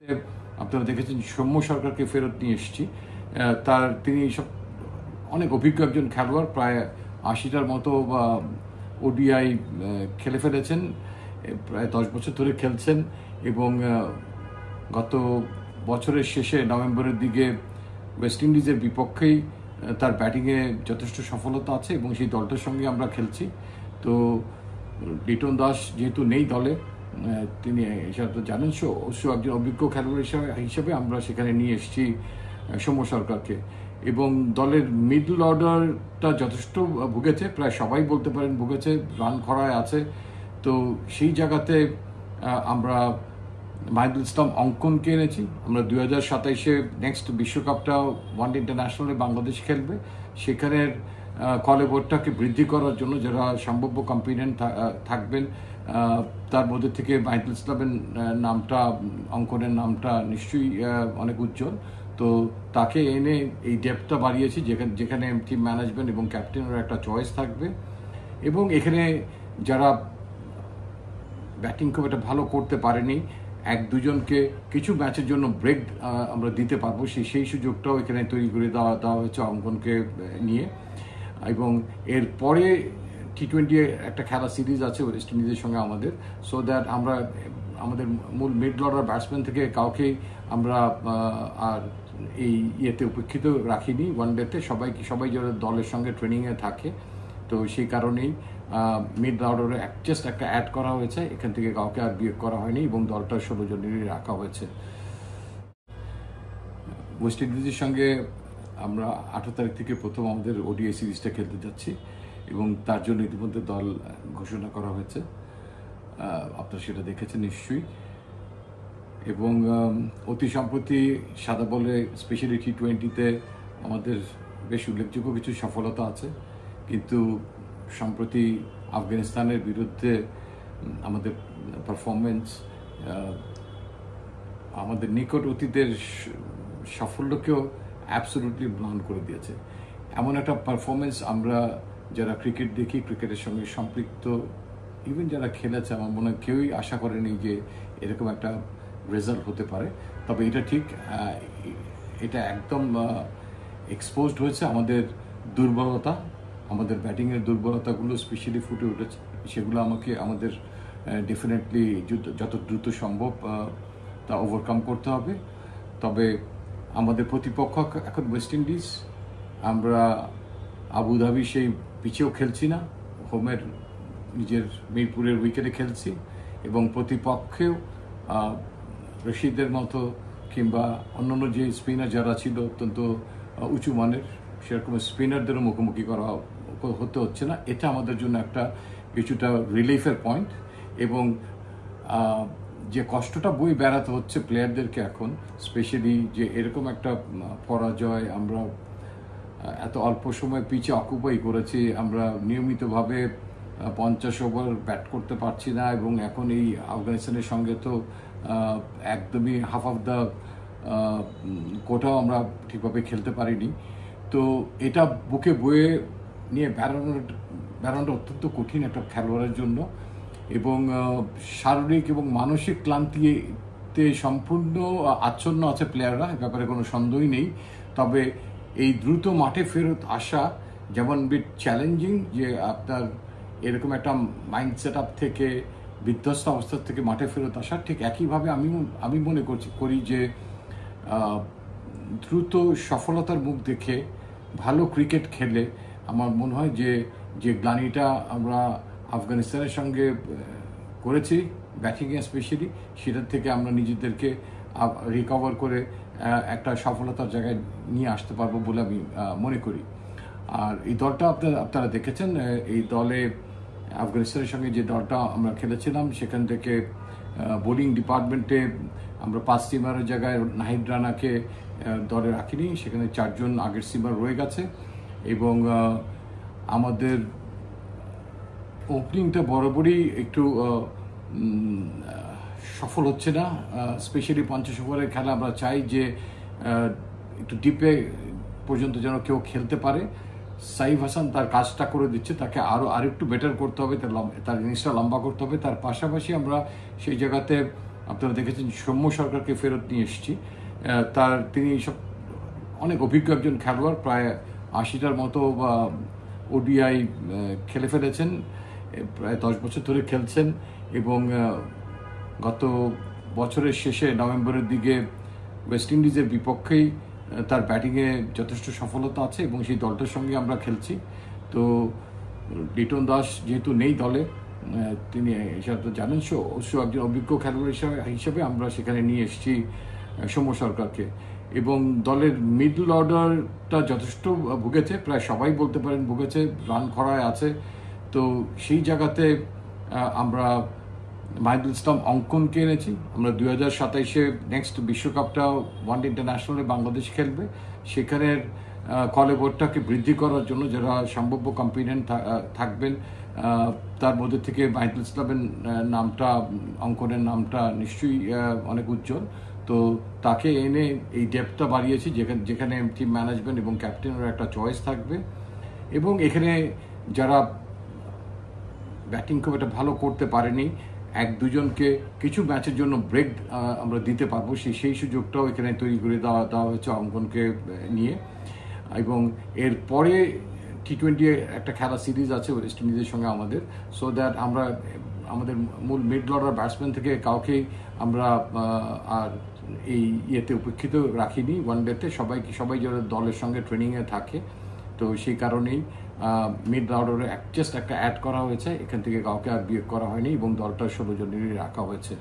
আপনারা দেখেছেন সৌম্য সরকারকে ফেরত নিয়ে এসেছি। তিনি সব অনেক অভিজ্ঞ একজন খেলোয়াড়, প্রায় ৮০টার মতো ওডিআই খেলে ফেলেছেন, প্রায় ১০ বছর ধরে খেলছেন এবং গত বছরের শেষে নভেম্বরের দিকে ওয়েস্ট ইন্ডিজের বিপক্ষেই তার ব্যাটিংয়ে যথেষ্ট সফলতা আছে এবং সেই দলটার সঙ্গে আমরা খেলছি। তো লিটন দাস যেহেতু নেই দলে, তিনি সেটা তো জানেন, অবশ্য একজন অভিজ্ঞ খেলোয়াড় হিসেবে আমরা সেখানে নিয়ে এসেছি সৌম্য সরকারকে। এবং দলের মিডল অর্ডারটা যথেষ্ট ভুগেছে, প্রায় সবাই বলতে পারেন ভুগেছে, রান খরায় আছে। তো সেই জায়গাতে আমরা মাহিদুল ইসলাম অঙ্কনকে এনেছি। আমরা 2027-এ নেক্সট বিশ্বকাপটা ওয়ানডে ইন্টারন্যাশনালে বাংলাদেশ খেলবে, সেখানের কলেবরটাকে বৃদ্ধি করার জন্য যারা সম্ভাব্য কম্পিটেন্ট থাকবেন তার মধ্যে থেকে মাহিদুল ইসলামের নামটা, অঙ্কনের নামটা নিশ্চয়ই অনেক উজ্জ্বল। তো তাকে এনে এই ডেপথটা বাড়িয়েছি, যেখানে টিম ম্যানেজমেন্ট এবং ক্যাপ্টেনের একটা চয়েস থাকবে। এবং এখানে যারা ব্যাটিং খুব একটা ভালো করতে পারেনি, এক দুজনকে কিছু ম্যাচের জন্য ব্রেক আমরা দিতে পারবো, সেই সুযোগটাও এখানে তৈরি করে দেওয়া হয়েছে অঙ্কনকে নিয়ে। এবং এরপরে T20 একটা খেলা সিরিজ আছে ওয়েস্ট ইন্ডিজের সঙ্গে আমাদের, সো দ্যাট আমরা আমাদের মূল মিড অর্ডার ব্যাটসম্যান থেকে কাউকেই আমরা আর এই ইয়েতে উপেক্ষিত রাখিনি ওয়ানডেতে। সবাই যারা দলের সঙ্গে ট্রেনিংয়ে থাকে, তো সেই কারণেই মিড অর্ডারে জাস্ট একটা অ্যাড করা হয়েছে, এখান থেকে কাউকে আর বিয়োগ করা হয়নি এবং দলটা 16 জনেরই রাখা হয়েছে। ওয়েস্ট ইন্ডিজের সঙ্গে আমরা 18 তারিখ থেকে প্রথম আমাদের ওডিআই সিরিজটা খেলতে যাচ্ছি এবং তার জন্য ইতিমধ্যে দল ঘোষণা করা হয়েছে, আপনারা সেটা দেখেছেন নিশ্চয়ই। এবং অতি সম্প্রতি সাদা বলে স্পেশালি T20-তে আমাদের বেশ উল্লেখযোগ্য কিছু সফলতা আছে, কিন্তু সম্প্রতি আফগানিস্তানের বিরুদ্ধে আমাদের পারফরমেন্স আমাদের নিকট অতীতের সাফল্যকেও অ্যাবসলিউটলি ম্লান করে দিয়েছে। এমন একটা পারফরমেন্স আমরা যারা ক্রিকেট দেখি, ক্রিকেটের সঙ্গে সম্পৃক্ত, ইভেন যারা খেলেছে, আমার মনে হয় কেউই আশা করেনি যে এরকম একটা রেজাল্ট হতে পারে। তবে এটা ঠিক, এটা একদম এক্সপোজড হয়েছে আমাদের দুর্বলতা, আমাদের ব্যাটিংয়ের দুর্বলতাগুলো স্পেশালি ফুটে উঠেছে। সেগুলো আমাদের ডেফিনেটলি যত দ্রুত সম্ভব তা ওভারকাম করতে হবে। তবে আমাদের প্রতিপক্ষ এখন ওয়েস্ট ইন্ডিজ, আমরা আবুধাবি সেই পিচেও খেলছি না, হোমের নিজের মিরপুরের উইকেটে খেলছি এবং প্রতিপক্ষেও রশিদের মতো কিংবা অন্যান্য যে স্পিনার যারা ছিল অত্যন্ত উঁচু মানের, সেরকম স্পিনারদেরও মুখোমুখি হতে হচ্ছে না। এটা আমাদের জন্য একটা কিছুটা রিলিফের পয়েন্ট। এবং যে কষ্টটা বই বেড়াতে হচ্ছে প্লেয়ারদেরকে এখন, স্পেশালি যে এরকম একটা পরাজয় আমরা এত অল্প সময় পিচে অকুপাই করেছি, আমরা নিয়মিতভাবে 50 ওভার ব্যাট করতে পারছি না এবং এখন এই আফগানিস্তানের সঙ্গে তো একদমই হাফ অফ দ্য কোটাও আমরা ঠিকভাবে খেলতে পারিনি। তো এটা বুকে বয়ে নিয়ে বেড়ানোটা অত্যন্ত কঠিন একটা খেলোয়াড়ের জন্য এবং শারীরিক এবং মানসিক ক্লান্তিতে সম্পূর্ণ আচ্ছন্ন আছে প্লেয়াররা, এ ব্যাপারে কোনো সন্দেহই নেই। তবে এই দ্রুত মাঠে ফেরত আসা যেমন বিট চ্যালেঞ্জিং, যে আপনার এরকম একটা মাইন্ড সেট আপ থেকে, বিধ্বস্ত অবস্থা থেকে মাঠে ফেরত আসা, ঠিক একইভাবে আমি মনে করি যে দ্রুত সফলতার মুখ দেখে ভালো ক্রিকেট খেলে আমার মনে হয় যে গ্লানিটা আমরা আফগানিস্তানের সঙ্গে করেছি ব্যাটিংয়ে স্পেশালি, সেটার থেকে আমরা নিজেদেরকে রিকভার করে একটা সফলতার জায়গায় নিয়ে আসতে পারবো বলে আমি মনে করি। আর এই দলটা আপনারা দেখেছেন, এই দলে আফগানিস্তানের সঙ্গে যে দলটা আমরা খেলেছিলাম সেখান থেকে বোলিং ডিপার্টমেন্টে আমরা 5 সিমারের জায়গায় নাহিদ রানাকে দলে রাখিনি, সেখানে 4 জন আগের সিমার রয়ে গেছে। এবং আমাদের ওপেনিংটা বরাবরই একটু সফল হচ্ছে না, স্পেশালি 50 ওভারের খেলা আমরা চাই যে একটু ডিপে পর্যন্ত যেন কেউ খেলতে পারে। সাইফ হাসান তার কাজটা করে দিচ্ছে, তাকে আরও একটু বেটার করতে হবে, তার ইনিংসটা লম্বা করতে হবে। তার পাশাপাশি আমরা সেই জায়গাতে আপনারা দেখেছেন সৌম্য সরকারকে ফেরত নিয়ে এসেছি। তিনি সব অনেক অভিজ্ঞ একজন খেলোয়াড়, প্রায় 80টার মতো ওডিআই খেলে ফেলেছেন, প্রায় 10 বছর ধরে খেলছেন এবং গত বছরের শেষে নভেম্বরের দিকে ওয়েস্ট ইন্ডিজের বিপক্ষেই তার ব্যাটিংয়ে যথেষ্ট সফলতা আছে এবং সেই দলটার সঙ্গে আমরা খেলছি। তো লিটন দাস যেহেতু নেই দলে, তিনি সেটা তো জানেন, অবশ্য একজন অভিজ্ঞ খেলোয়াড় হিসেবে আমরা সেখানে নিয়ে এসেছি সৌম্য সরকারকে। এবং দলের মিডল অর্ডারটা যথেষ্ট ভুগেছে, প্রায় সবাই বলতে পারেন ভুগেছে, রান খরায় আছে। তো সেই জায়গাতে আমরা মাহিদুল ইসলাম অঙ্কনকে এনেছি। আমরা 2027-এ নেক্সট বিশ্বকাপটা ওয়ানডে ইন্টারন্যাশনালে বাংলাদেশ খেলবে, সেখানের কলেবরটাকে বৃদ্ধি করার জন্য যারা সম্ভাব্য কম্পিটেন্ট থাকবেন তার মধ্যে থেকে মাহিদুল ইসলামের নামটা, অঙ্কনের নামটা নিশ্চয়ই অনেক উজ্জ্বল। তো তাকে এনে এই ডেপথটা বাড়িয়েছি, যেখানে টিম ম্যানেজমেন্ট এবং ক্যাপ্টেনের একটা চয়েস থাকবে। এবং এখানে যারা ব্যাটিং খুব একটা ভালো করতে পারেনি, 1-2 জনকে কিছু ম্যাচের জন্য ব্রেক আমরা দিতে পারবো, সেই সুযোগটাও এখানে তৈরি করে দেওয়া হয়েছে অঙ্কনকে নিয়ে। এবং এরপরে T20 একটা খেলা সিরিজ আছে ওয়েস্ট ইন্ডিজের সঙ্গে আমাদের, সো দ্যাট আমরা আমাদের মূল মিড অর্ডার ব্যাটসম্যান থেকে কাউকেই আমরা আর এই ইয়েতে উপেক্ষিত রাখিনি ওয়ানডেতে। সবাই যারা দলের সঙ্গে ট্রেনিংয়ে থাকে, তো সেই কারণেই মিড অর্ডারে জাস্ট একটা অ্যাড করা হয়েছে, এখান থেকে কাউকে আর বিয়োগ করা হয়নি এবং দলটা 16 জনেরই রাখা হয়েছে।